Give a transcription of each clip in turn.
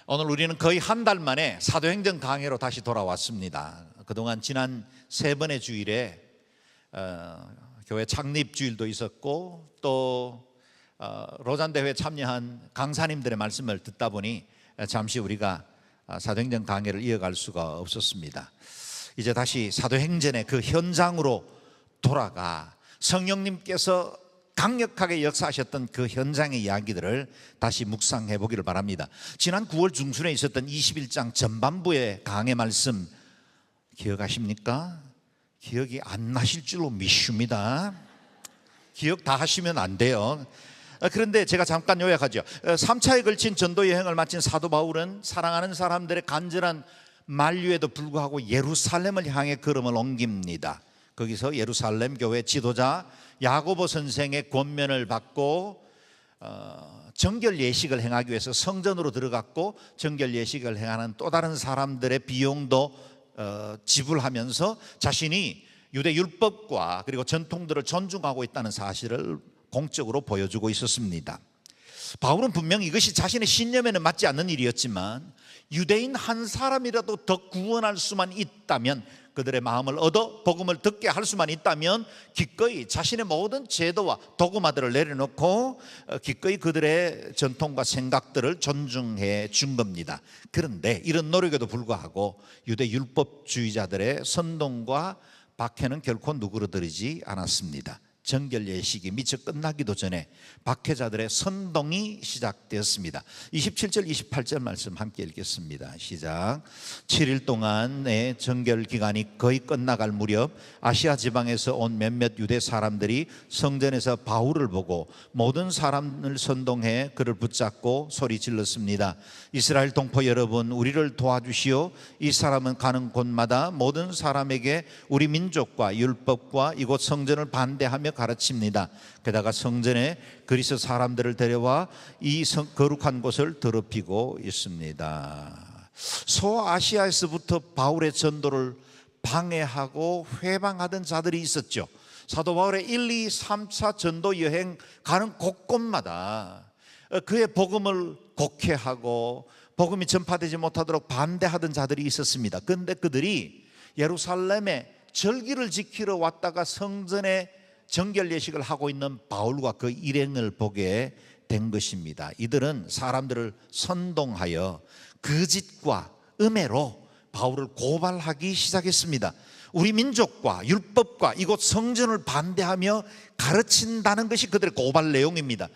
오늘 우리는 거의 한 달 만에 사도행전 강해로 다시 돌아왔습니다. 그동안 지난 세 번의 주일에 교회 창립 주일도 있었고 또 로잔대회에 참여한 강사님들의 말씀을 듣다 보니 잠시 우리가 사도행전 강해를 이어갈 수가 없었습니다. 이제 다시 사도행전의 그 현장으로 돌아가 성령님께서 강력하게 역사하셨던 그 현장의 이야기들을 다시 묵상해 보기를 바랍니다. 지난 9월 중순에 있었던 21장 전반부의 강해 말씀 기억하십니까? 기억이 안 나실 줄로 믿습니다. 기억 다 하시면 안 돼요. 그런데 제가 잠깐 요약하죠. 3차에 걸친 전도 여행을 마친 사도 바울은 사랑하는 사람들의 간절한 만류에도 불구하고 예루살렘을 향해 걸음을 옮깁니다. 거기서 예루살렘 교회 지도자 야고보 선생의 권면을 받고 정결 예식을 행하기 위해서 성전으로 들어갔고, 정결 예식을 행하는 또 다른 사람들의 비용도 지불하면서 자신이 유대 율법과 그리고 전통들을 존중하고 있다는 사실을 공적으로 보여주고 있었습니다. 바울은 분명 이것이 자신의 신념에는 맞지 않는 일이었지만 유대인 한 사람이라도 더 구원할 수만 있다면, 그들의 마음을 얻어 복음을 듣게 할 수만 있다면 기꺼이 자신의 모든 제도와 도구마들을 내려놓고 기꺼이 그들의 전통과 생각들을 존중해 준 겁니다. 그런데 이런 노력에도 불구하고 유대 율법주의자들의 선동과 박해는 결코 누그러들이지 않았습니다. 정결 예식이 미처 끝나기도 전에 박해자들의 선동이 시작되었습니다. 27절 28절 말씀 함께 읽겠습니다. 시작. 7일 동안의 정결 기간이 거의 끝나갈 무렵 아시아 지방에서 온 몇몇 유대 사람들이 성전에서 바울을 보고 모든 사람을 선동해 그를 붙잡고 소리 질렀습니다. 이스라엘 동포 여러분, 우리를 도와주시오. 이 사람은 가는 곳마다 모든 사람에게 우리 민족과 율법과 이곳 성전을 반대하며 가르칩니다. 게다가 성전에 그리스 사람들을 데려와 이 거룩한 곳을 더럽히고 있습니다. 소아시아에서부터 바울의 전도를 방해하고 회방하던 자들이 있었죠. 사도 바울의 1, 2, 3차 전도 여행 가는 곳곳마다 그의 복음을 곡해하고 복음이 전파되지 못하도록 반대하던 자들이 있었습니다. 그런데 그들이 예루살렘에 절기를 지키러 왔다가 성전에 정결 예식을 하고 있는 바울과 그 일행을 보게 된 것입니다. 이들은 사람들을 선동하여 거짓과 음해로 바울을 고발하기 시작했습니다. 우리 민족과 율법과 이곳 성전을 반대하며 가르친다는 것이 그들의 고발 내용입니다.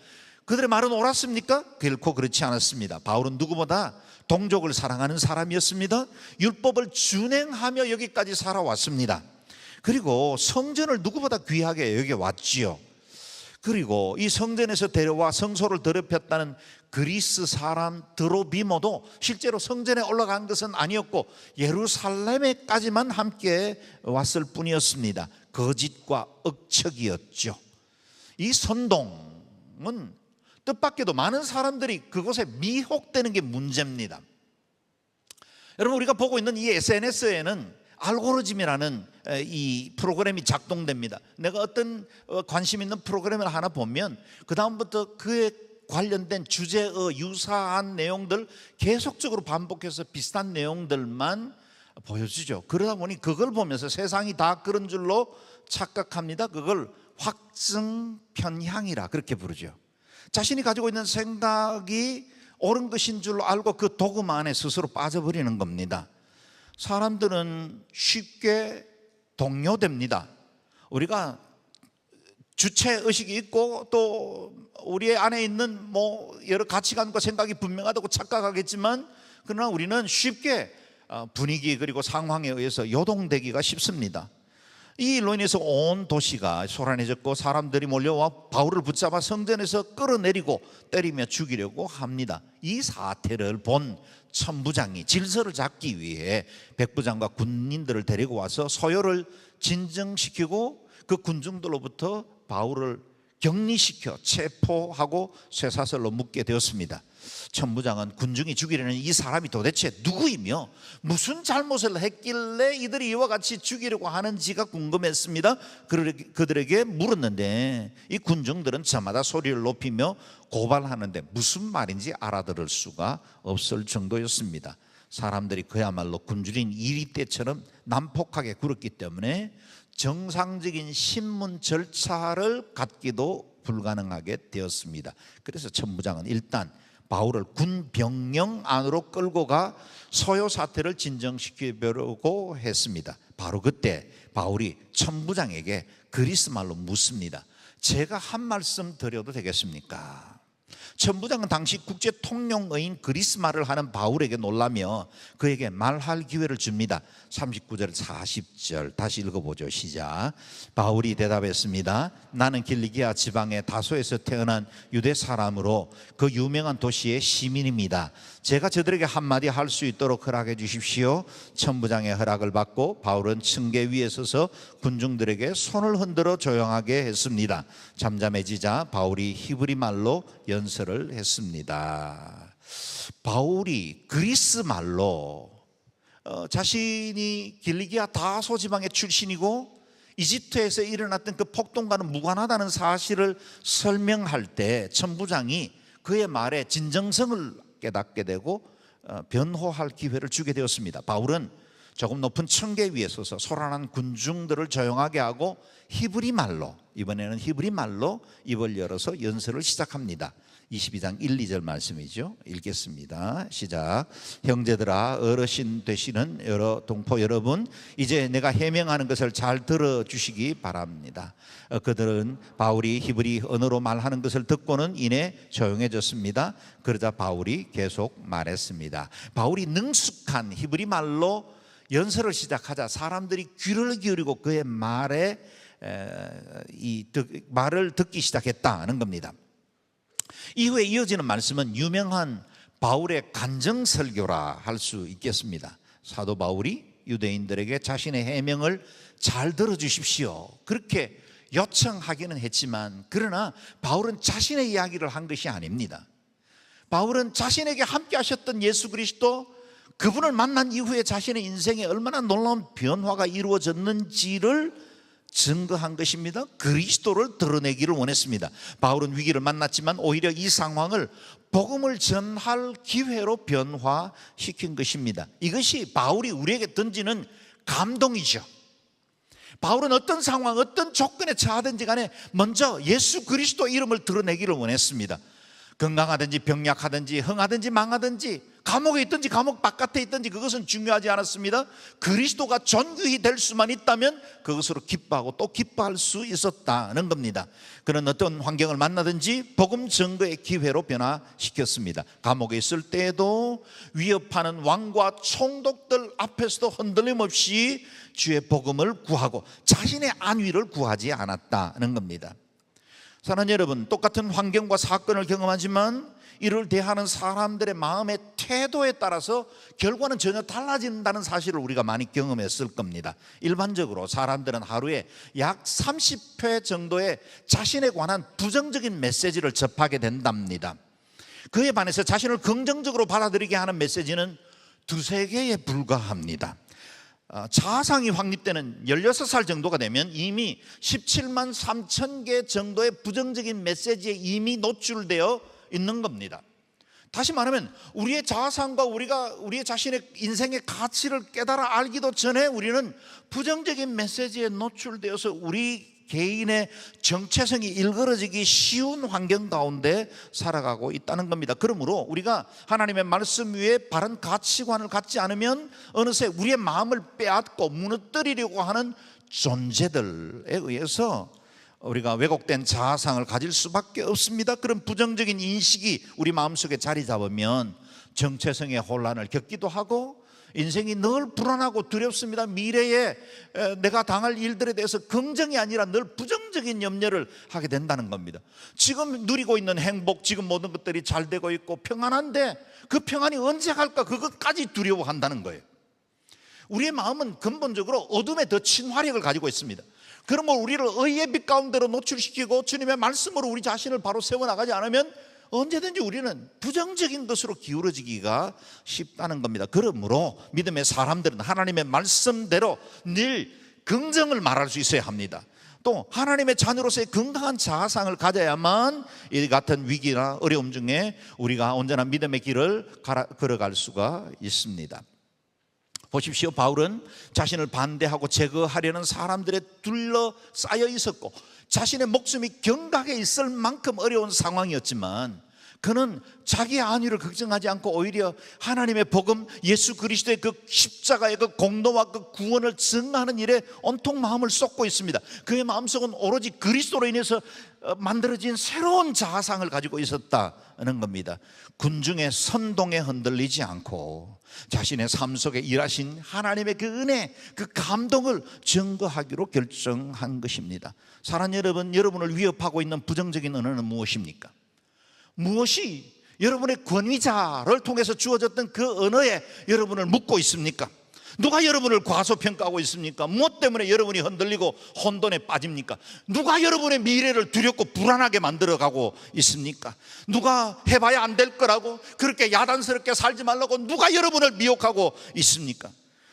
그들의 말은 옳았습니까? 결코 그렇지 않았습니다. 바울은 누구보다 동족을 사랑하는 사람이었습니다. 율법을 준행하며 여기까지 살아왔습니다. 그리고 성전을 누구보다 귀하게 여겨왔지요. 그리고 이 성전에서 데려와 성소를 더럽혔다는 그리스 사람 드로비모도 실제로 성전에 올라간 것은 아니었고 예루살렘에까지만 함께 왔을 뿐이었습니다. 거짓과 억척이었죠. 이 선동은 뜻밖에도 많은 사람들이 그곳에 미혹되는 게 문제입니다. 여러분, 우리가 보고 있는 이 SNS에는 알고리즘이라는 이 프로그램이 작동됩니다. 내가 어떤 관심 있는 프로그램을 하나 보면 그 다음부터 그에 관련된 주제의 유사한 내용들 계속적으로 반복해서 비슷한 내용들만 보여주죠. 그러다 보니 그걸 보면서 세상이 다 그런 줄로 착각합니다. 그걸 확증 편향이라 그렇게 부르죠. 자신이 가지고 있는 생각이 옳은 것인 줄로 알고 그 도금 안에 스스로 빠져버리는 겁니다. 사람들은 쉽게 동요됩니다. 우리가 주체의식이 있고 또 우리의 안에 있는 여러 가치관과 생각이 분명하다고 착각하겠지만, 그러나 우리는 쉽게 분위기 그리고 상황에 의해서 요동되기가 쉽습니다. 이 일로 인해서 온 도시가 소란해졌고 사람들이 몰려와 바울을 붙잡아 성전에서 끌어내리고 때리며 죽이려고 합니다. 이 사태를 본 천부장이 질서를 잡기 위해 백부장과 군인들을 데리고 와서 소요를 진정시키고 그 군중들로부터 바울을 격리시켜 체포하고 쇠사슬로 묶게 되었습니다. 천부장은 군중이 죽이려는 이 사람이 도대체 누구이며 무슨 잘못을 했길래 이들이 이와 같이 죽이려고 하는지가 궁금했습니다. 그들에게 물었는데 이 군중들은 저마다 소리를 높이며 고발하는데 무슨 말인지 알아들을 수가 없을 정도였습니다. 사람들이 그야말로 굶주린 이리떼처럼 난폭하게 굴었기 때문에 정상적인 신문 절차를 갖기도 불가능하게 되었습니다. 그래서 천부장은 일단 바울을 군 병영 안으로 끌고 가 소요 사태를 진정시키려고 했습니다. 바로 그때 바울이 천부장에게 그리스 말로 묻습니다. 제가 한 말씀 드려도 되겠습니까? 천부장은 당시 국제 통용어인 그리스 말을 하는 바울에게 놀라며 그에게 말할 기회를 줍니다. 39절 40절 다시 읽어보죠. 시작. 바울이 대답했습니다. 나는 길리기아 지방의 다소에서 태어난 유대 사람으로 그 유명한 도시의 시민입니다. 제가 저들에게 한마디 할 수 있도록 허락해 주십시오. 천부장의 허락을 받고 바울은 층계 위에 서서 군중들에게 손을 흔들어 조용하게 했습니다. 잠잠해지자 바울이 히브리 말로 연설을 했습니다. 바울이 그리스 말로 자신이 길리기아 다소 지방의 출신이고 이집트에서 일어났던 그 폭동과는 무관하다는 사실을 설명할 때 천부장이 그의 말에 진정성을 깨닫게 되고 변호할 기회를 주게 되었습니다. 바울은 조금 높은 층계 위에 서서 소란한 군중들을 조용하게 하고 히브리 말로, 이번에는 히브리 말로 입을 열어서 연설을 시작합니다. 22장 1, 2절 말씀이죠. 읽겠습니다. 시작. 형제들아, 어르신 되시는 여러 동포 여러분, 이제 내가 해명하는 것을 잘 들어주시기 바랍니다. 그들은 바울이 히브리 언어로 말하는 것을 듣고는 이내 조용해졌습니다. 그러자 바울이 계속 말했습니다. 바울이 능숙한 히브리 말로 연설을 시작하자 사람들이 귀를 기울이고 그의 말을 듣기 시작했다는 겁니다. 이후에 이어지는 말씀은 유명한 바울의 간증설교라 할 수 있겠습니다. 사도 바울이 유대인들에게 자신의 해명을 잘 들어주십시오 그렇게 요청하기는 했지만, 그러나 바울은 자신의 이야기를 한 것이 아닙니다. 바울은 자신에게 함께 하셨던 예수 그리스도, 그분을 만난 이후에 자신의 인생에 얼마나 놀라운 변화가 이루어졌는지를 증거한 것입니다. 그리스도를 드러내기를 원했습니다. 바울은 위기를 만났지만 오히려 이 상황을 복음을 전할 기회로 변화시킨 것입니다. 이것이 바울이 우리에게 던지는 감동이죠. 바울은 어떤 상황, 어떤 조건에 처하든지 간에 먼저 예수 그리스도 이름을 드러내기를 원했습니다. 건강하든지 병약하든지 흥하든지 망하든지 감옥에 있든지 감옥 바깥에 있든지 그것은 중요하지 않았습니다. 그리스도가 존귀히 될 수만 있다면 그것으로 기뻐하고 또 기뻐할 수 있었다는 겁니다. 그는 어떤 환경을 만나든지 복음 증거의 기회로 변화시켰습니다. 감옥에 있을 때에도 위협하는 왕과 총독들 앞에서도 흔들림 없이 주의 복음을 구하고 자신의 안위를 구하지 않았다는 겁니다. 사랑하는 여러분, 똑같은 환경과 사건을 경험하지만 이를 대하는 사람들의 마음의 태도에 따라서 결과는 전혀 달라진다는 사실을 우리가 많이 경험했을 겁니다. 일반적으로 사람들은 하루에 약 30회 정도의 자신에 관한 부정적인 메시지를 접하게 된답니다. 그에 반해서 자신을 긍정적으로 받아들이게 하는 메시지는 두세 개에 불과합니다. 자아상이 확립되는 16살 정도가 되면 이미 17만 3천 개 정도의 부정적인 메시지에 이미 노출되어 있는 겁니다. 다시 말하면 우리의 자아상과 우리의 자신의 인생의 가치를 깨달아 알기도 전에 우리는 부정적인 메시지에 노출되어서 우리 개인의 정체성이 일그러지기 쉬운 환경 가운데 살아가고 있다는 겁니다. 그러므로 우리가 하나님의 말씀 위에 바른 가치관을 갖지 않으면 어느새 우리의 마음을 빼앗고 무너뜨리려고 하는 존재들에 의해서 우리가 왜곡된 자아상을 가질 수밖에 없습니다. 그런 부정적인 인식이 우리 마음속에 자리 잡으면 정체성의 혼란을 겪기도 하고 인생이 늘 불안하고 두렵습니다. 미래에 내가 당할 일들에 대해서 긍정이 아니라 늘 부정적인 염려를 하게 된다는 겁니다. 지금 누리고 있는 행복, 지금 모든 것들이 잘 되고 있고 평안한데 그 평안이 언제 갈까, 그것까지 두려워한다는 거예요. 우리의 마음은 근본적으로 어둠에 더 친화력을 가지고 있습니다. 그러면 우리를 의의 빛 가운데로 노출시키고 주님의 말씀으로 우리 자신을 바로 세워나가지 않으면 언제든지 우리는 부정적인 것으로 기울어지기가 쉽다는 겁니다. 그러므로 믿음의 사람들은 하나님의 말씀대로 늘 긍정을 말할 수 있어야 합니다. 또 하나님의 자녀로서의 건강한 자아상을 가져야만 이 같은 위기나 어려움 중에 우리가 언제나 믿음의 길을 걸어갈 수가 있습니다. 보십시오. 바울은 자신을 반대하고 제거하려는 사람들에 둘러싸여 있었고 자신의 목숨이 경각에 있을 만큼 어려운 상황이었지만 그는 자기의 안위를 걱정하지 않고 오히려 하나님의 복음, 예수 그리스도의 그 십자가의 그 공로와 그 구원을 증거하는 일에 온통 마음을 쏟고 있습니다. 그의 마음속은 오로지 그리스도로 인해서 만들어진 새로운 자아상을 가지고 있었다는 겁니다. 군중의 선동에 흔들리지 않고 자신의 삶 속에 일하신 하나님의 그 은혜, 그 감동을 증거하기로 결정한 것입니다. 사랑하는 여러분, 여러분을 위협하고 있는 부정적인 언어는 무엇입니까? 무엇이 여러분의 권위자를 통해서 주어졌던 그 언어에 여러분을 묶고 있습니까? 누가 여러분을 과소평가하고 있습니까? 무엇 때문에 여러분이 흔들리고 혼돈에 빠집니까? 누가 여러분의 미래를 두렵고 불안하게 만들어가고 있습니까? 누가 해봐야 안 될 거라고 그렇게 야단스럽게 살지 말라고 누가 여러분을 미혹하고 있습니까?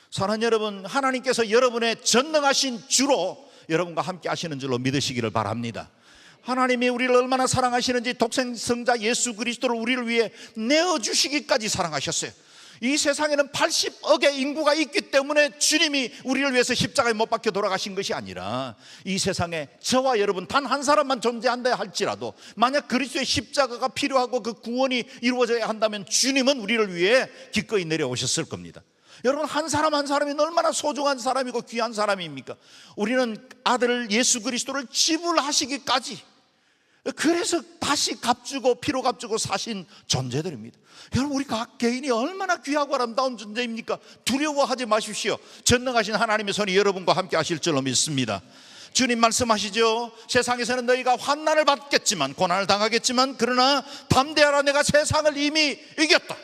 사랑하는 여러분, 하나님께서 여러분의 전능하신 주로 여러분과 함께 하시는 줄로 믿으시기를 바랍니다. 하나님이 우리를 얼마나 사랑하시는지 독생성자 예수 그리스도를 우리를 위해 내어주시기까지 사랑하셨어요. 이 세상에는 80억의 인구가 있기 때문에 주님이 우리를 위해서 십자가에 못 박혀 돌아가신 것이 아니라 이 세상에 저와 여러분 단 한 사람만 존재한다 할지라도 만약 그리스도의 십자가가 필요하고 그 구원이 이루어져야 한다면 주님은 우리를 위해 기꺼이 내려오셨을 겁니다. 여러분, 한 사람 한 사람이 얼마나 소중한 사람이고 귀한 사람입니까? 우리는 아들 예수 그리스도를 지불하시기까지, 그래서 다시 값주고 피로 값주고 사신 존재들입니다. 여러분, 우리 각 개인이 얼마나 귀하고 아름다운 존재입니까? 두려워하지 마십시오. 전능하신 하나님의 손이 여러분과 함께 하실 줄로 믿습니다. 주님 말씀하시죠. 세상에서는 너희가 환난을 받겠지만, 고난을 당하겠지만, 그러나 담대하라, 내가 세상을 이미 이겼다.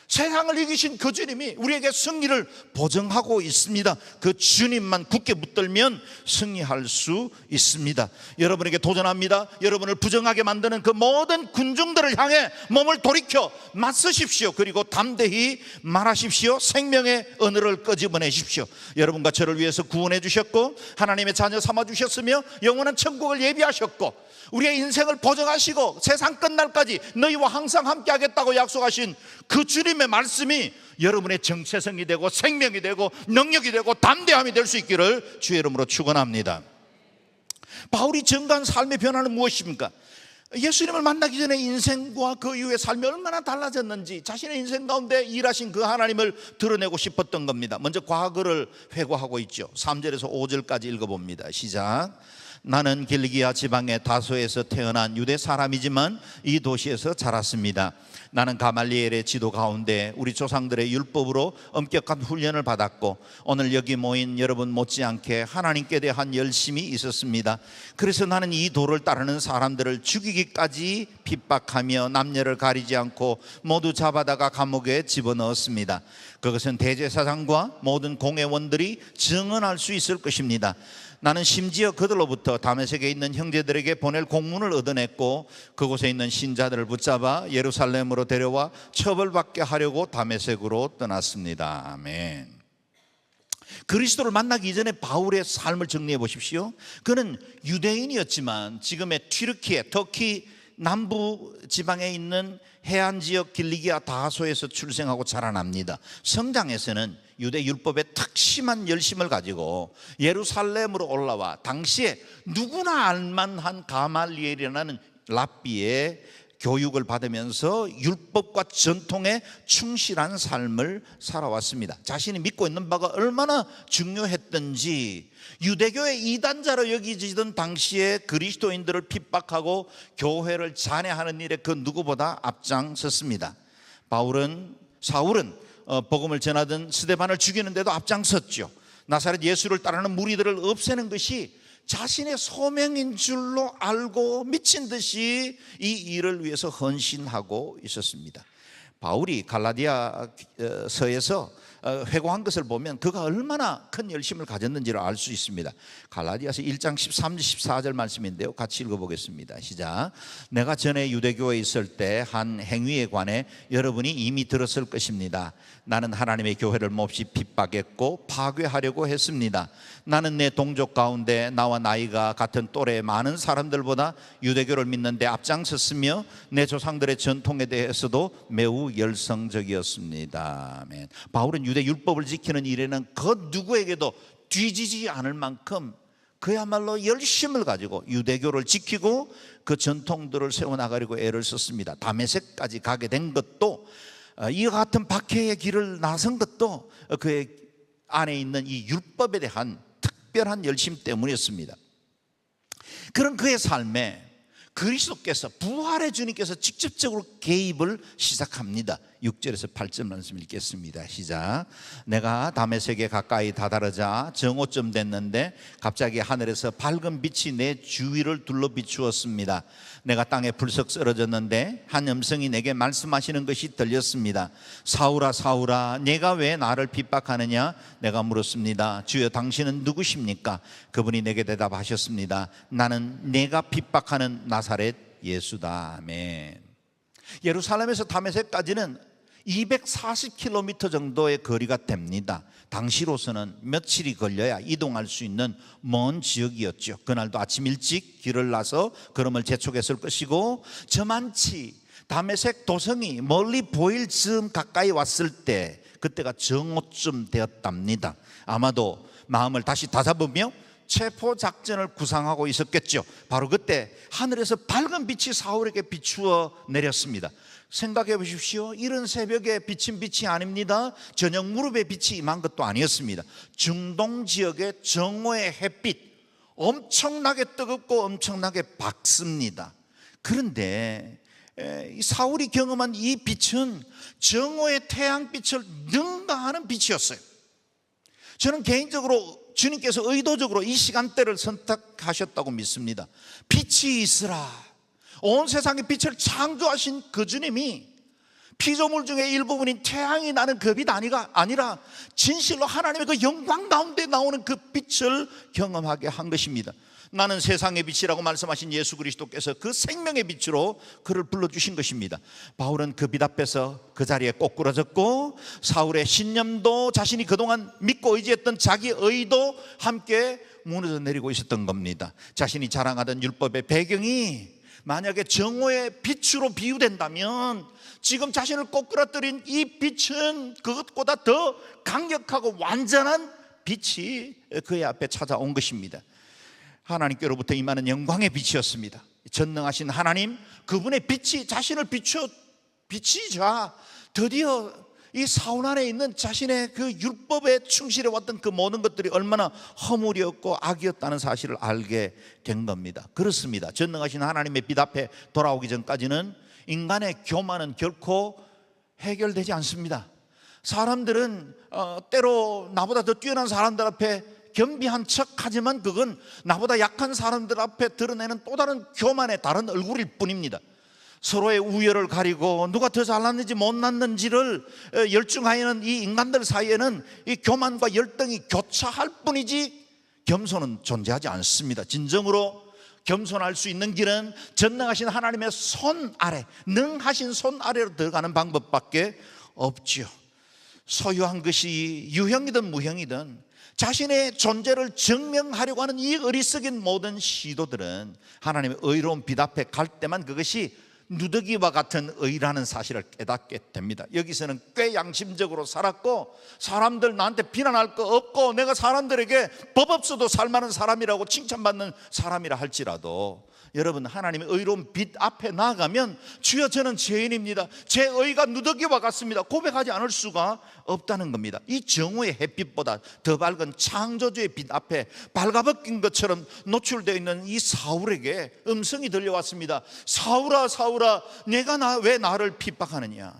세상을 이기신 그 주님이 우리에게 승리를 보증하고 있습니다. 그 주님만 굳게 붙들면 승리할 수 있습니다. 여러분에게 도전합니다. 여러분을 부정하게 만드는 그 모든 군중들을 향해 몸을 돌이켜 맞서십시오. 그리고 담대히 말하십시오. 생명의 언어를 끄집어내십시오. 여러분과 저를 위해서 구원해 주셨고 하나님의 자녀 삼아 주셨으며 영원한 천국을 예비하셨고 우리의 인생을 보증하시고 세상 끝날까지 너희와 항상 함께 하겠다고 약속하신 그 주님의 말씀이 여러분의 정체성이 되고 생명이 되고 능력이 되고 담대함이 될 수 있기를 주의 이름으로 축원합니다. 바울이 증거한 삶의 변화는 무엇입니까? 예수님을 만나기 전에 인생과 그 이후의 삶이 얼마나 달라졌는지 자신의 인생 가운데 일하신 그 하나님을 드러내고 싶었던 겁니다. 먼저 과거를 회고하고 있죠. 3절에서 5절까지 읽어봅니다. 시작. 나는 길리기아 지방의 다소에서 태어난 유대 사람이지만 이 도시에서 자랐습니다. 나는 가말리엘의 지도 가운데 우리 조상들의 율법으로 엄격한 훈련을 받았고 오늘 여기 모인 여러분 못지않게 하나님께 대한 열심이 있었습니다. 그래서 나는 이 도를 따르는 사람들을 죽이기까지 핍박하며 남녀를 가리지 않고 모두 잡아다가 감옥에 집어넣었습니다. 그것은 대제사장과 모든 공회원들이 증언할 수 있을 것입니다. 나는 심지어 그들로부터 다메섹에 있는 형제들에게 보낼 공문을 얻어냈고 그곳에 있는 신자들을 붙잡아 예루살렘으로 데려와 처벌받게 하려고 다메섹으로 떠났습니다. 아멘. 그리스도를 만나기 이전에 바울의 삶을 정리해 보십시오. 그는 유대인이었지만 지금의 튀르키예, 터키 남부 지방에 있는 해안 지역 길리기아 다소에서 출생하고 자라납니다. 성장에서는 유대 율법의 특심한 열심을 가지고 예루살렘으로 올라와 당시에 누구나 알만한 가말리엘이라는 랍비의 교육을 받으면서 율법과 전통에 충실한 삶을 살아왔습니다. 자신이 믿고 있는 바가 얼마나 중요했던지 유대교의 이단자로 여기지던 당시에 그리스도인들을 핍박하고 교회를 잔해하는 일에 그 누구보다 앞장섰습니다. 사울은 복음을 전하던 스데반을 죽이는데도 앞장섰죠. 나사렛 예수를 따르는 무리들을 없애는 것이 자신의 소명인 줄로 알고 미친 듯이 이 일을 위해서 헌신하고 있었습니다. 바울이 갈라디아서에서 회고한 것을 보면 그가 얼마나 큰 열심을 가졌는지를 알 수 있습니다. 갈라디아서 1장 13절 14절 말씀인데요, 같이 읽어보겠습니다. 시작. 내가 전에 유대교에 있을 때 한 행위에 관해 여러분이 이미 들었을 것입니다. 나는 하나님의 교회를 몹시 핍박했고 파괴하려고 했습니다. 나는 내 동족 가운데 나와 나이가 같은 또래의 많은 사람들보다 유대교를 믿는데 앞장섰으며 내 조상들의 전통에 대해서도 매우 열성적이었습니다. 아멘. 바울은 유대 율법을 지키는 일에는 그 누구에게도 뒤지지 않을 만큼 그야말로 열심을 가지고 유대교를 지키고 그 전통들을 세워나가려고 애를 썼습니다. 다메섹까지 가게 된 것도, 이와 같은 박해의 길을 나선 것도 그의 안에 있는 이 율법에 대한 특별한 열심 때문이었습니다. 그런 그의 삶에 그리스도께서, 부활의 주님께서 직접적으로 개입을 시작합니다. 6절에서 8절 말씀 읽겠습니다. 시작. 내가 다메섹에 가까이 다다르자 정오쯤 됐는데 갑자기 하늘에서 밝은 빛이 내 주위를 둘러 비추었습니다. 내가 땅에 불썩 쓰러졌는데 한 음성이 내게 말씀하시는 것이 들렸습니다. 사울아 사울아 네가 왜 나를 핍박하느냐? 내가 물었습니다. 주여 당신은 누구십니까? 그분이 내게 대답하셨습니다. 나는 네가 핍박하는 나사렛 예수다. 아멘. 예루살렘에서 다메섹까지는 240km 정도의 거리가 됩니다. 당시로서는 며칠이 걸려야 이동할 수 있는 먼 지역이었죠. 그날도 아침 일찍 길을 나서 걸음을 재촉했을 것이고, 저만치 다메섹 도성이 멀리 보일 즈음 가까이 왔을 때, 그때가 정오쯤 되었답니다. 아마도 마음을 다시 다잡으며 체포 작전을 구상하고 있었겠죠. 바로 그때 하늘에서 밝은 빛이 사울에게 비추어 내렸습니다. 생각해 보십시오. 이른 새벽에 비친 빛이 아닙니다. 저녁 무렵에 빛이 임한 것도 아니었습니다. 중동 지역의 정오의 햇빛, 엄청나게 뜨겁고 엄청나게 밝습니다. 그런데 사울이 경험한 이 빛은 정오의 태양빛을 능가하는 빛이었어요. 저는 개인적으로 주님께서 의도적으로 이 시간대를 선택하셨다고 믿습니다. 빛이 있으라. 온 세상의 빛을 창조하신 그 주님이 피조물 중에 일부분인 태양이 나는 그 빛 아니라 진실로 하나님의 그 영광 가운데 나오는 그 빛을 경험하게 한 것입니다. 나는 세상의 빛이라고 말씀하신 예수 그리스도께서 그 생명의 빛으로 그를 불러주신 것입니다. 바울은 그 빛 앞에서 그 자리에 꼬꾸라졌고, 사울의 신념도, 자신이 그동안 믿고 의지했던 자기 의도 함께 무너져 내리고 있었던 겁니다. 자신이 자랑하던 율법의 배경이 만약에 정오의 빛으로 비유된다면, 지금 자신을 꼬꾸라뜨린 이 빛은 그것보다 더 강력하고 완전한 빛이 그의 앞에 찾아온 것입니다. 하나님께로부터 임하는 영광의 빛이었습니다. 전능하신 하나님, 그분의 빛이 자신을 비치자 드디어 이 사울 안에 있는 자신의 그 율법에 충실해 왔던 그 모든 것들이 얼마나 허물이었고 악이었다는 사실을 알게 된 겁니다. 그렇습니다. 전능하신 하나님의 빛 앞에 돌아오기 전까지는 인간의 교만은 결코 해결되지 않습니다. 사람들은 때로 나보다 더 뛰어난 사람들 앞에 겸비한 척하지만 그건 나보다 약한 사람들 앞에 드러내는 또 다른 교만의 다른 얼굴일 뿐입니다. 서로의 우열을 가리고 누가 더 잘났는지 못났는지를 열중하는 이 인간들 사이에는 이 교만과 열등이 교차할 뿐이지 겸손은 존재하지 않습니다. 진정으로 겸손할 수 있는 길은 전능하신 하나님의 손 아래, 능하신 손 아래로 들어가는 방법밖에 없죠. 소유한 것이 유형이든 무형이든 자신의 존재를 증명하려고 하는 이 어리석인 모든 시도들은 하나님의 의로운 빛 앞에 갈 때만 그것이 누더기와 같은 의라는 사실을 깨닫게 됩니다. 여기서는 꽤 양심적으로 살았고, 사람들 나한테 비난할 거 없고, 내가 사람들에게 법 없어도 살만한 사람이라고 칭찬받는 사람이라 할지라도, 여러분, 하나님의 의로운 빛 앞에 나아가면 주여 저는 죄인입니다, 제 의가 누더기와 같습니다 고백하지 않을 수가 없다는 겁니다. 이 정오의 햇빛보다 더 밝은 창조주의 빛 앞에 발가벗긴 것처럼 노출되어 있는 이 사울에게 음성이 들려왔습니다. 사울아 사울아 내가 왜 나를 핍박하느냐.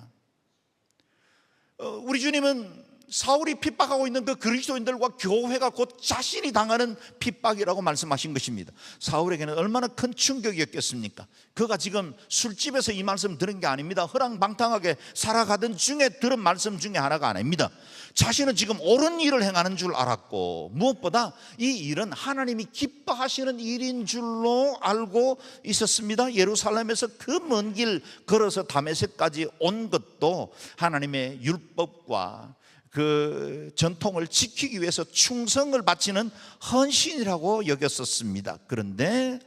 우리 주님은 사울이 핍박하고 있는 그 그리스도인들과 교회가 곧 자신이 당하는 핍박이라고 말씀하신 것입니다. 사울에게는 얼마나 큰 충격이었겠습니까? 그가 지금 술집에서 이 말씀 들은 게 아닙니다. 허랑방탕하게 살아가던 중에 들은 말씀 중에 하나가 아닙니다. 자신은 지금 옳은 일을 행하는 줄 알았고, 무엇보다 이 일은 하나님이 기뻐하시는 일인 줄로 알고 있었습니다. 예루살렘에서 그 먼 길 걸어서 다메섹까지 온 것도 하나님의 율법과 그 전통을 지키기 위해서 충성을 바치는 헌신이라고 여겼었습니다. 그런데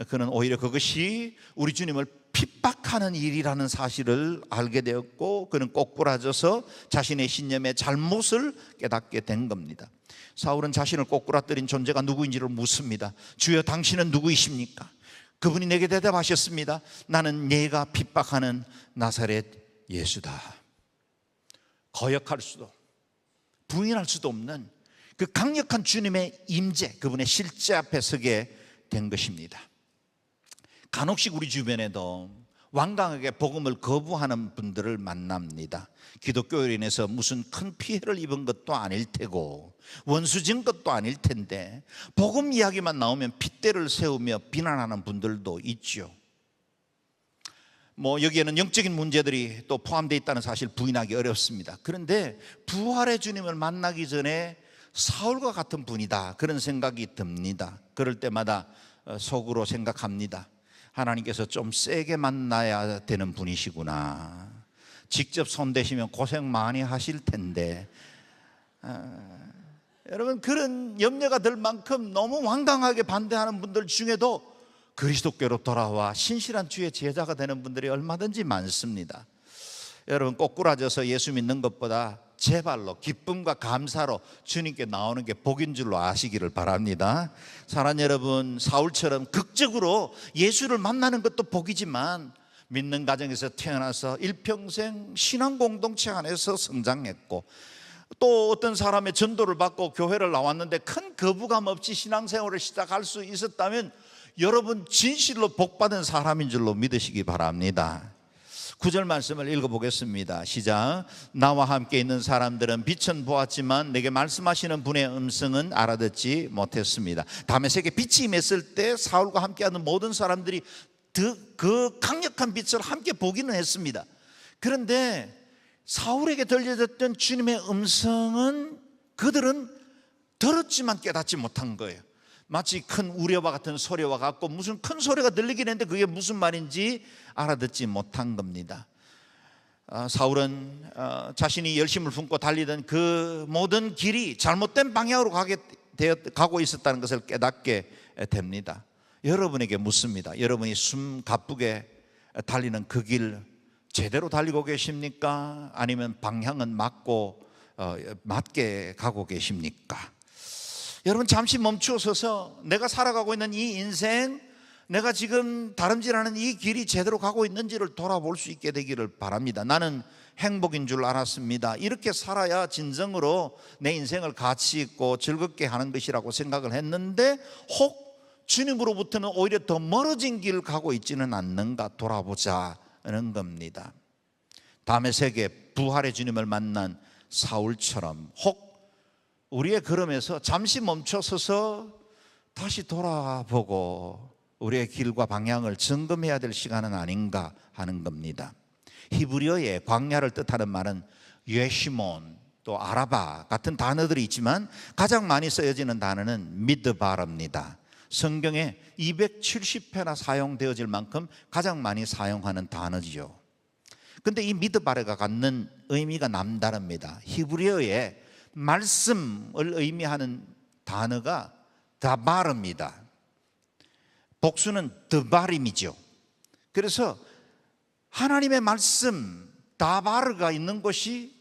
그는 오히려 그것이 우리 주님을 핍박하는 일이라는 사실을 알게 되었고, 그는 꼬꾸라져서 자신의 신념의 잘못을 깨닫게 된 겁니다. 사울은 자신을 꼬꾸라뜨린 존재가 누구인지를 묻습니다. 주여, 당신은 누구이십니까? 그분이 내게 대답하셨습니다. 나는 네가 핍박하는 나사렛 예수다. 거역할 수도 부인할 수도 없는 그 강력한 주님의 임재, 그분의 실제 앞에 서게 된 것입니다. 간혹씩 우리 주변에도 완강하게 복음을 거부하는 분들을 만납니다. 기독교로 인해서 무슨 큰 피해를 입은 것도 아닐 테고 원수진 것도 아닐 텐데 복음 이야기만 나오면 핏대를 세우며 비난하는 분들도 있죠. 여기에는 영적인 문제들이 또 포함되어 있다는 사실 부인하기 어렵습니다. 그런데 부활의 주님을 만나기 전에 사울과 같은 분이다, 그런 생각이 듭니다. 그럴 때마다 속으로 생각합니다. 하나님께서 좀 세게 만나야 되는 분이시구나. 직접 손대시면 고생 많이 하실 텐데. 여러분, 그런 염려가 들 만큼 너무 완강하게 반대하는 분들 중에도 그리스도께로 돌아와 신실한 주의 제자가 되는 분들이 얼마든지 많습니다. 여러분, 꼬꾸라져서 예수 믿는 것보다 제 발로 기쁨과 감사로 주님께 나오는 게 복인 줄로 아시기를 바랍니다. 사랑하는 여러분, 사울처럼 극적으로 예수를 만나는 것도 복이지만 믿는 가정에서 태어나서 일평생 신앙 공동체 안에서 성장했고, 또 어떤 사람의 전도를 받고 교회를 나왔는데 큰 거부감 없이 신앙생활을 시작할 수 있었다면 여러분 진실로 복받은 사람인 줄로 믿으시기 바랍니다. 9절 말씀을 읽어보겠습니다. 시작. 나와 함께 있는 사람들은 빛은 보았지만 내게 말씀하시는 분의 음성은 알아듣지 못했습니다. 다메섹에 빛이 임했을 때 사울과 함께하는 모든 사람들이 그 강력한 빛을 함께 보기는 했습니다. 그런데 사울에게 들려졌던 주님의 음성은 그들은 들었지만 깨닫지 못한 거예요. 마치 큰 우려와 같은 소리와 같고 무슨 큰 소리가 들리긴 했는데 그게 무슨 말인지 알아듣지 못한 겁니다. 사울은 자신이 열심을 품고 달리던 그 모든 길이 잘못된 방향으로 가고 있었다는 것을 깨닫게 됩니다. 여러분에게 묻습니다. 여러분이 숨 가쁘게 달리는 그 길 제대로 달리고 계십니까? 아니면 방향은 맞게 가고 계십니까? 여러분, 잠시 멈추어서서 내가 살아가고 있는 이 인생, 내가 지금 다름질하는 이 길이 제대로 가고 있는지를 돌아볼 수 있게 되기를 바랍니다. 나는 행복인 줄 알았습니다. 이렇게 살아야 진정으로 내 인생을 가치 있고 즐겁게 하는 것이라고 생각을 했는데 혹 주님으로부터는 오히려 더 멀어진 길을 가고 있지는 않는가 돌아보자는 겁니다. 다메섹에 부활의 주님을 만난 사울처럼 혹 우리의 걸음에서 잠시 멈춰서서 다시 돌아보고 우리의 길과 방향을 점검해야 될 시간은 아닌가 하는 겁니다. 히브리어의 광야를 뜻하는 말은 예시몬, 또 아라바 같은 단어들이 있지만 가장 많이 쓰여지는 단어는 미드바르입니다. 성경에 270회나 사용되어질 만큼 가장 많이 사용하는 단어지요. 그런데 이 미드바르가 갖는 의미가 남다릅니다. 히브리어의 말씀을 의미하는 단어가 다바르입니다. 복수는 드바림이죠. 그래서 하나님의 말씀 다바르가 있는 곳이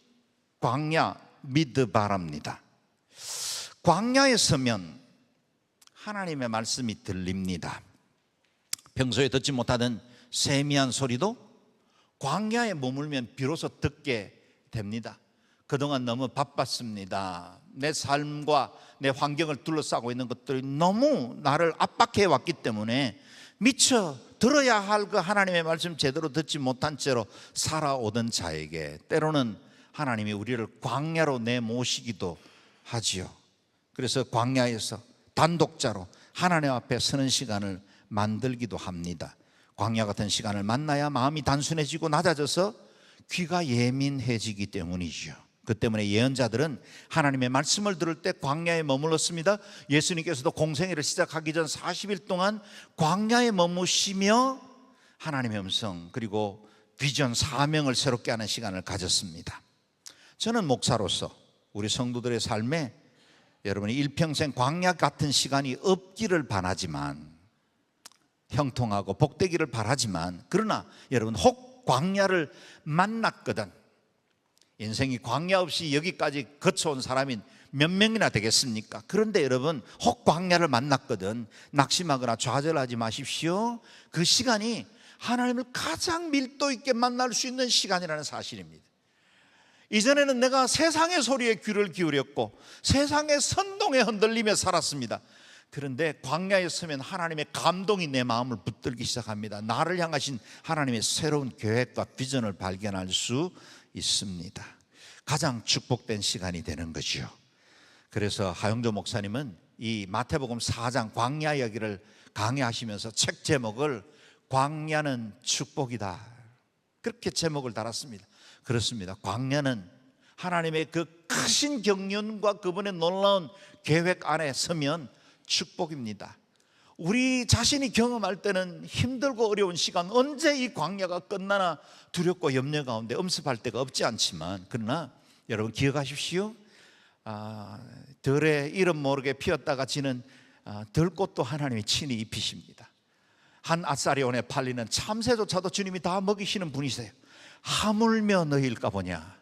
광야 미드바라입니다. 광야에 서면 하나님의 말씀이 들립니다. 평소에 듣지 못하던 세미한 소리도 광야에 머물면 비로소 듣게 됩니다. 그동안 너무 바빴습니다. 내 삶과 내 환경을 둘러싸고 있는 것들이 너무 나를 압박해 왔기 때문에 미처 들어야 할 그 하나님의 말씀 제대로 듣지 못한 채로 살아오던 자에게 때로는 하나님이 우리를 광야로 내모시기도 하지요. 그래서 광야에서 단독자로 하나님 앞에 서는 시간을 만들기도 합니다. 광야 같은 시간을 만나야 마음이 단순해지고 낮아져서 귀가 예민해지기 때문이죠. 그 때문에 예언자들은 하나님의 말씀을 들을 때 광야에 머물렀습니다. 예수님께서도 공생애를 시작하기 전 40일 동안 광야에 머무시며 하나님의 음성 그리고 비전 사명을 새롭게 하는 시간을 가졌습니다. 저는 목사로서 우리 성도들의 삶에 여러분이 일평생 광야 같은 시간이 없기를 바라지만, 형통하고 복되기를 바라지만, 그러나 여러분 혹 광야를 만났거든, 인생이 광야 없이 여기까지 거쳐온 사람이 몇 명이나 되겠습니까? 그런데 여러분 혹 광야를 만났거든 낙심하거나 좌절하지 마십시오. 그 시간이 하나님을 가장 밀도 있게 만날 수 있는 시간이라는 사실입니다. 이전에는 내가 세상의 소리에 귀를 기울였고 세상의 선동에 흔들리며 살았습니다. 그런데 광야에 서면 하나님의 감동이 내 마음을 붙들기 시작합니다. 나를 향하신 하나님의 새로운 계획과 비전을 발견할 수 있습니다. 가장 축복된 시간이 되는 거죠. 그래서 하영조 목사님은 이 마태복음 4장 광야 이야기를 강의하시면서 책 제목을 광야는 축복이다, 그렇게 제목을 달았습니다. 그렇습니다. 광야는 하나님의 그 크신 경륜과 그분의 놀라운 계획 안에 서면 축복입니다. 우리 자신이 경험할 때는 힘들고 어려운 시간, 언제 이 광야가 끝나나 두렵고 염려 가운데 엄습할 때가 없지 않지만, 그러나 여러분 기억하십시오. 들에 이름 모르게 피었다가 지는 들꽃도 하나님이 친히 입히십니다. 한 아사리온에 팔리는 참새조차도 주님이 다 먹이시는 분이세요. 하물며 너희일까 보냐.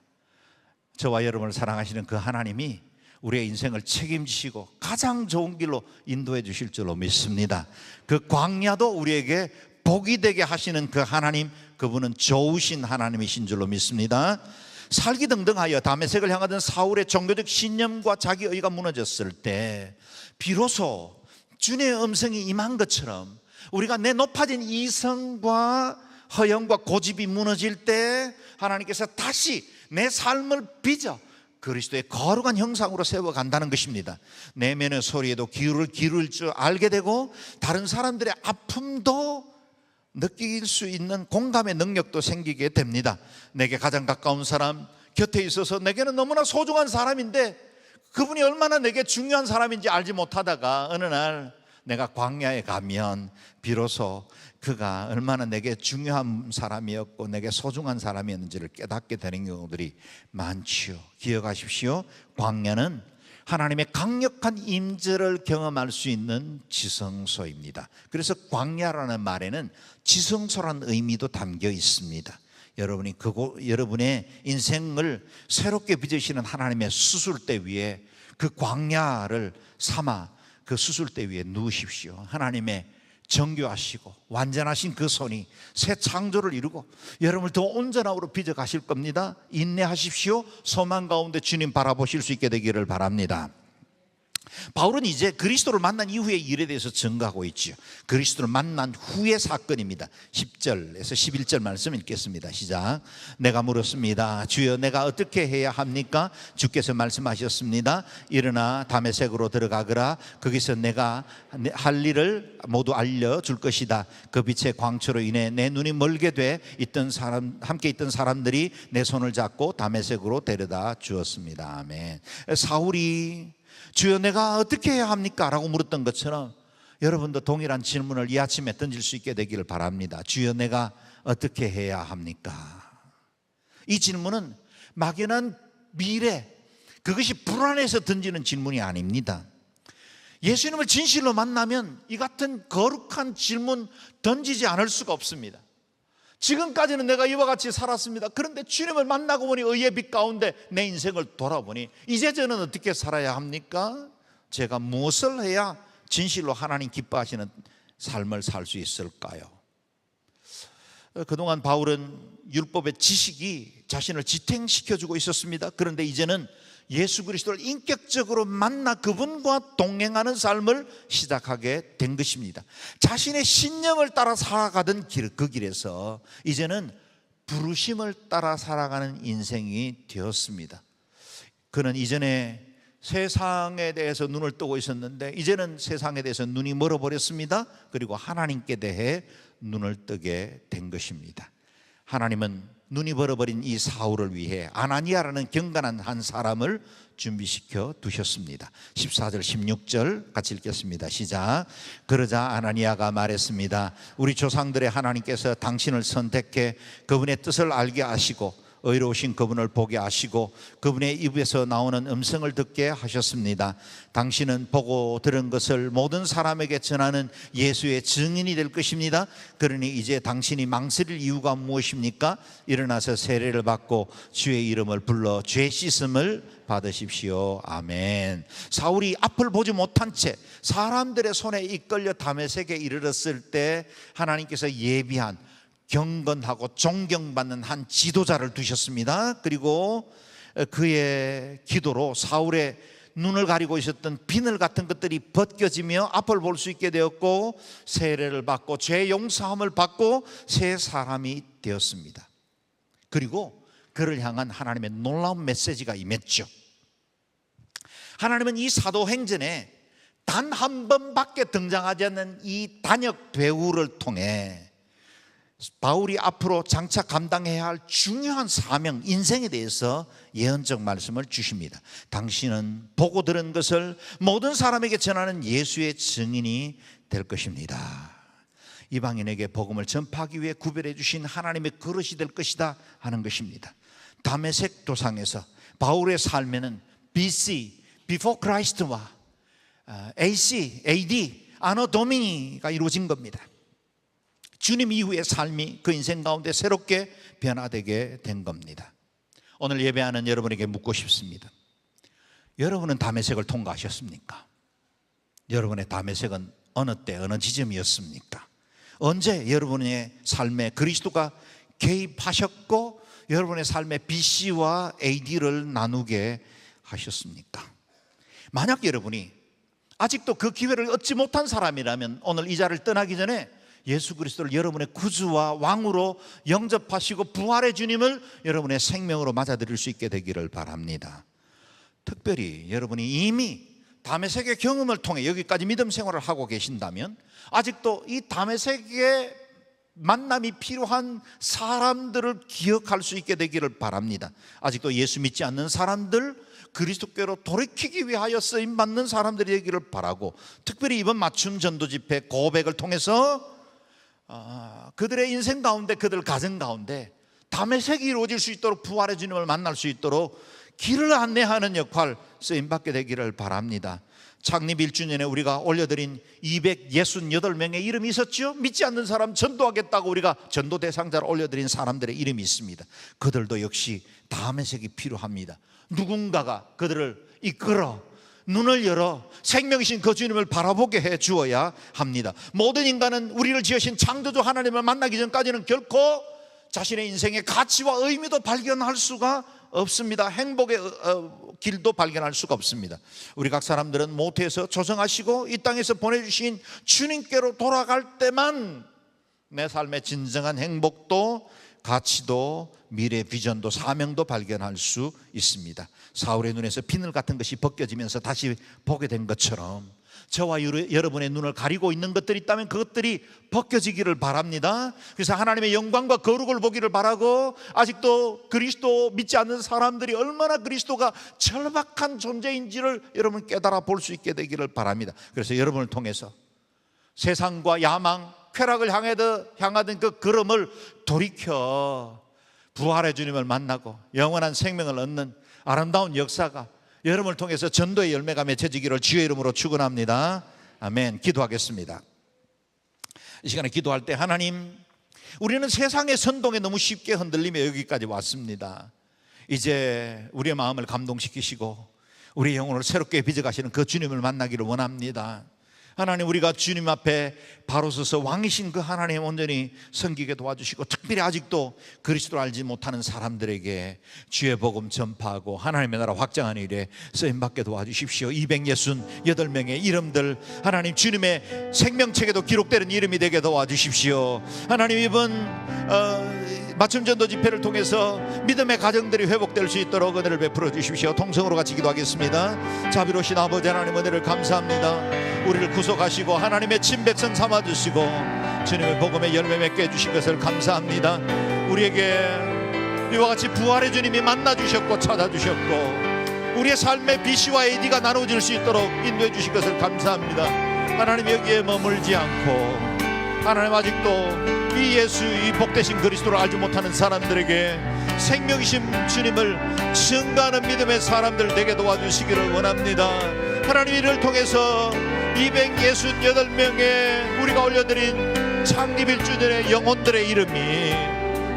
저와 여러분을 사랑하시는 그 하나님이 우리의 인생을 책임지시고 가장 좋은 길로 인도해 주실 줄로 믿습니다. 그 광야도 우리에게 복이 되게 하시는 그 하나님, 그분은 좋으신 하나님이신 줄로 믿습니다. 살기등등하여 다메섹을 향하던 사울의 종교적 신념과 자기의가 무너졌을 때 비로소 주님의 음성이 임한 것처럼 우리가 내 높아진 이성과 허영과 고집이 무너질 때 하나님께서 다시 내 삶을 빚어 그리스도의 거룩한 형상으로 세워간다는 것입니다. 내면의 소리에도 귀를 기울일 줄 알게 되고 다른 사람들의 아픔도 느낄 수 있는 공감의 능력도 생기게 됩니다. 내게 가장 가까운 사람, 곁에 있어서 내게는 너무나 소중한 사람인데 그분이 얼마나 내게 중요한 사람인지 알지 못하다가 어느 날 내가 광야에 가면 비로소 그가 얼마나 내게 중요한 사람이었고 내게 소중한 사람이었는지를 깨닫게 되는 경우들이 많지요. 기억하십시오. 광야는 하나님의 강력한 임재를 경험할 수 있는 지성소입니다. 그래서 광야라는 말에는 지성소라는 의미도 담겨 있습니다. 여러분이 여러분의 인생을 새롭게 빚으시는 하나님의 수술대 위에 그 광야를 삼아 그 수술대 위에 누우십시오. 하나님의 정교하시고 완전하신 그 손이 새 창조를 이루고 여러분을 더 온전함으로 빚어 가실 겁니다. 인내하십시오. 소망 가운데 주님 바라보실 수 있게 되기를 바랍니다. 바울은 이제 그리스도를 만난 이후의 일에 대해서 증거하고 있죠. 그리스도를 만난 후의 사건입니다. 10절에서 11절 말씀 읽겠습니다. 시작. 내가 물었습니다. 주여 내가 어떻게 해야 합니까? 주께서 말씀하셨습니다. 일어나 다메섹으로 들어가거라. 거기서 내가 할 일을 모두 알려줄 것이다. 그 빛의 광초로 인해 내 눈이 멀게 돼 함께 있던 사람들이 내 손을 잡고 다메섹으로 데려다 주었습니다. 아멘. 사울이 주여 내가 어떻게 해야 합니까? 라고 물었던 것처럼 여러분도 동일한 질문을 이 아침에 던질 수 있게 되기를 바랍니다. 주여 내가 어떻게 해야 합니까? 이 질문은 막연한 미래, 그것이 불안해서 던지는 질문이 아닙니다. 예수님을 진실로 만나면 이 같은 거룩한 질문 던지지 않을 수가 없습니다. 지금까지는 내가 이와 같이 살았습니다. 그런데 주님을 만나고 보니 의의 빛 가운데 내 인생을 돌아보니 이제 저는 어떻게 살아야 합니까? 제가 무엇을 해야 진실로 하나님 기뻐하시는 삶을 살 수 있을까요? 그동안 바울은 율법의 지식이 자신을 지탱시켜주고 있었습니다. 그런데 이제는 예수 그리스도를 인격적으로 만나 그분과 동행하는 삶을 시작하게 된 것입니다. 자신의 신념을 따라 살아가던 그 길에서 이제는 부르심을 따라 살아가는 인생이 되었습니다. 그는 이전에 세상에 대해서 눈을 뜨고 있었는데 이제는 세상에 대해서 눈이 멀어버렸습니다. 그리고 하나님께 대해 눈을 뜨게 된 것입니다. 하나님은 눈이 멀어버린 이 사울을 위해 아나니아라는 경건한 한 사람을 준비시켜 두셨습니다. 14절 16절 같이 읽겠습니다. 시작. 그러자 아나니아가 말했습니다. 우리 조상들의 하나님께서 당신을 선택해 그분의 뜻을 알게 하시고 의로우신 그분을 보게 하시고 그분의 입에서 나오는 음성을 듣게 하셨습니다. 당신은 보고 들은 것을 모든 사람에게 전하는 예수의 증인이 될 것입니다. 그러니 이제 당신이 망설일 이유가 무엇입니까? 일어나서 세례를 받고 주의 이름을 불러 죄 씻음을 받으십시오. 아멘. 사울이 앞을 보지 못한 채 사람들의 손에 이끌려 다메섹에 이르렀을 때 하나님께서 예비한 경건하고 존경받는 한 지도자를 두셨습니다. 그리고 그의 기도로 사울의 눈을 가리고 있었던 비늘 같은 것들이 벗겨지며 앞을 볼 수 있게 되었고 세례를 받고 죄 용서함을 받고 새 사람이 되었습니다. 그리고 그를 향한 하나님의 놀라운 메시지가 임했죠. 하나님은 이 사도행전에 단 한 번밖에 등장하지 않는 이 단역 배우를 통해 바울이 앞으로 장차 감당해야 할 중요한 사명, 인생에 대해서 예언적 말씀을 주십니다. 당신은 보고 들은 것을 모든 사람에게 전하는 예수의 증인이 될 것입니다. 이방인에게 복음을 전파하기 위해 구별해 주신 하나님의 그릇이 될 것이다 하는 것입니다. 다메섹 도상에서 바울의 삶에는 BC, Before Christ와 AC, AD, 아노 도미니가 이루어진 겁니다. 주님 이후의 삶이 그 인생 가운데 새롭게 변화되게 된 겁니다. 오늘 예배하는 여러분에게 묻고 싶습니다. 여러분은 다메섹을 통과하셨습니까? 여러분의 다메섹은 어느 때 어느 지점이었습니까? 언제 여러분의 삶에 그리스도가 개입하셨고 여러분의 삶에 BC와 AD를 나누게 하셨습니까? 만약 여러분이 아직도 그 기회를 얻지 못한 사람이라면 오늘 이 자리를 떠나기 전에 예수 그리스도를 여러분의 구주와 왕으로 영접하시고 부활의 주님을 여러분의 생명으로 맞아들일 수 있게 되기를 바랍니다. 특별히 여러분이 이미 다메섹의 경험을 통해 여기까지 믿음 생활을 하고 계신다면 아직도 이 다메섹의 만남이 필요한 사람들을 기억할 수 있게 되기를 바랍니다. 아직도 예수 믿지 않는 사람들, 그리스도께로 돌이키기 위하여 쓰임받는 사람들이 되기를 바라고, 특별히 이번 맞춤 전도 집회 고백을 통해서 그들의 인생 가운데, 그들 가정 가운데 다메섹이 이루어질 수 있도록 부활의 주님을 만날 수 있도록 길을 안내하는 역할 쓰임받게 되기를 바랍니다. 창립 1주년에 우리가 올려드린 268명의 이름이 있었죠. 믿지 않는 사람 전도하겠다고 우리가 전도 대상자를 올려드린 사람들의 이름이 있습니다. 그들도 역시 다메섹이 필요합니다. 누군가가 그들을 이끌어 눈을 열어 생명이신 그 주님을 바라보게 해 주어야 합니다. 모든 인간은 우리를 지으신 창조주 하나님을 만나기 전까지는 결코 자신의 인생의 가치와 의미도 발견할 수가 없습니다. 행복의 길도 발견할 수가 없습니다. 우리 각 사람들은 모태에서 조성하시고 이 땅에서 보내주신 주님께로 돌아갈 때만 내 삶의 진정한 행복도 가치도 미래 비전도 사명도 발견할 수 있습니다. 사울의 눈에서 비늘 같은 것이 벗겨지면서 다시 보게 된 것처럼 저와 여러분의 눈을 가리고 있는 것들이 있다면 그것들이 벗겨지기를 바랍니다. 그래서 하나님의 영광과 거룩을 보기를 바라고, 아직도 그리스도 믿지 않는 사람들이 얼마나 그리스도가 절박한 존재인지를 여러분 깨달아 볼 수 있게 되기를 바랍니다. 그래서 여러분을 통해서 세상과 야망, 쾌락을 향하던 그 걸음을 돌이켜 부활의 주님을 만나고 영원한 생명을 얻는 아름다운 역사가 여러분을 통해서 전도의 열매가 맺혀지기를 주의 이름으로 축원합니다. 아멘. 기도하겠습니다. 이 시간에 기도할 때, 하나님, 우리는 세상의 선동에 너무 쉽게 흔들리며 여기까지 왔습니다. 이제 우리의 마음을 감동시키시고 우리의 영혼을 새롭게 빚어가시는 그 주님을 만나기를 원합니다. 하나님, 우리가 주님 앞에 바로 서서 왕이신 그 하나님 온전히 섬기게 도와주시고, 특별히 아직도 그리스도를 알지 못하는 사람들에게 주의 복음 전파하고 하나님의 나라 확장하는 일에 쓰임받게 도와주십시오. 268명의 이름들, 하나님 주님의 생명책에도 기록되는 이름이 되게 도와주십시오. 하나님, 이번 맞춤 전도 집회를 통해서 믿음의 가정들이 회복될 수 있도록 은혜를 베풀어 주십시오. 통성으로 같이 기도하겠습니다. 자비로우신 아버지 하나님, 은혜를 감사합니다. 우리를 구속하시고 하나님의 친백성 삼아주시고 주님의 복음의 열매 맺게 해주신 것을 감사합니다. 우리에게 이와 같이 부활의 주님이 만나주셨고 찾아주셨고 우리의 삶의 BC와 AD가 나눠질 수 있도록 인도해 주신 것을 감사합니다. 하나님, 여기에 머물지 않고 하나님, 아직도 이 예수, 이 복되신 그리스도를 알지 못하는 사람들에게 생명이신 주님을 증거하는 믿음의 사람들 되게 도와주시기를 원합니다. 하나님, 이를 통해서 268명의 우리가 올려드린 창립 1주년의 영혼들의 이름이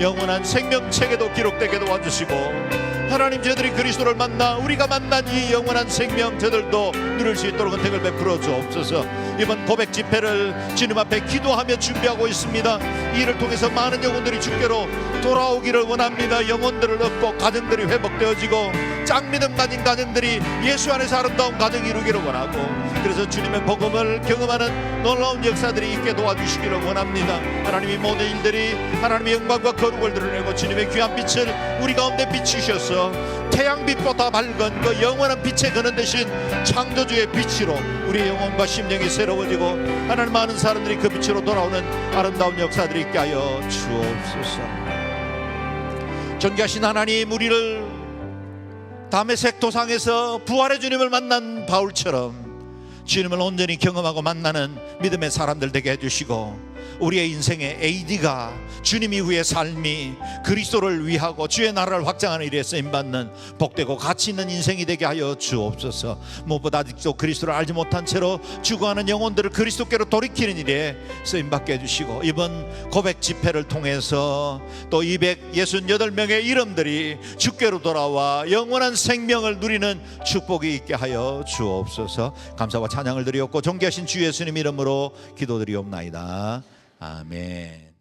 영원한 생명책에도 기록되게 도와주시고 하나님, 저들이 그리스도를 만나 우리가 만난 이 영원한 생명 저들도 누릴 수 있도록 은택을 베풀어 주옵소서. 이번 고백 집회를 주님 앞에 기도하며 준비하고 있습니다. 이를 통해서 많은 영혼들이 주께로 돌아오기를 원합니다. 영혼들을 얻고 가정들이 회복되어지고 짝믿음 가진 가정들이 예수 안에서 아름다운 가정 이루기를 원하고, 그래서 주님의 복음을 경험하는 놀라운 역사들이 있게 도와주시기를 원합니다. 하나님이 모든 일들이 하나님의 영광과 거룩을 드러내고 주님의 귀한 빛을 우리 가운데 비추셔서 태양빛보다 밝은 그 영원한 빛에 거는 대신 창조주의 빛으로 우리의 영혼과 심령이 새로워지고 하나님, 많은 사람들이 그 빛으로 돌아오는 아름다운 역사들이 있게 하여 주옵소서. 존귀하신 하나님, 우리를 다메섹 도상에서 부활의 주님을 만난 바울처럼 주님을 온전히 경험하고 만나는 믿음의 사람들 되게 해주시고, 우리의 인생의 AD가 주님 이후의 삶이 그리스도를 위하고 주의 나라를 확장하는 일에 쓰임받는 복되고 가치 있는 인생이 되게 하여 주옵소서. 무엇보다 아직도 그리스도를 알지 못한 채로 죽어가는 영혼들을 그리스도께로 돌이키는 일에 쓰임받게 해주시고, 이번 고백 집회를 통해서 또 268명의 이름들이 주께로 돌아와 영원한 생명을 누리는 축복이 있게 하여 주옵소서. 감사와 찬양을 드리옵고 존귀하신 주 예수님 이름으로 기도드리옵나이다. 아멘.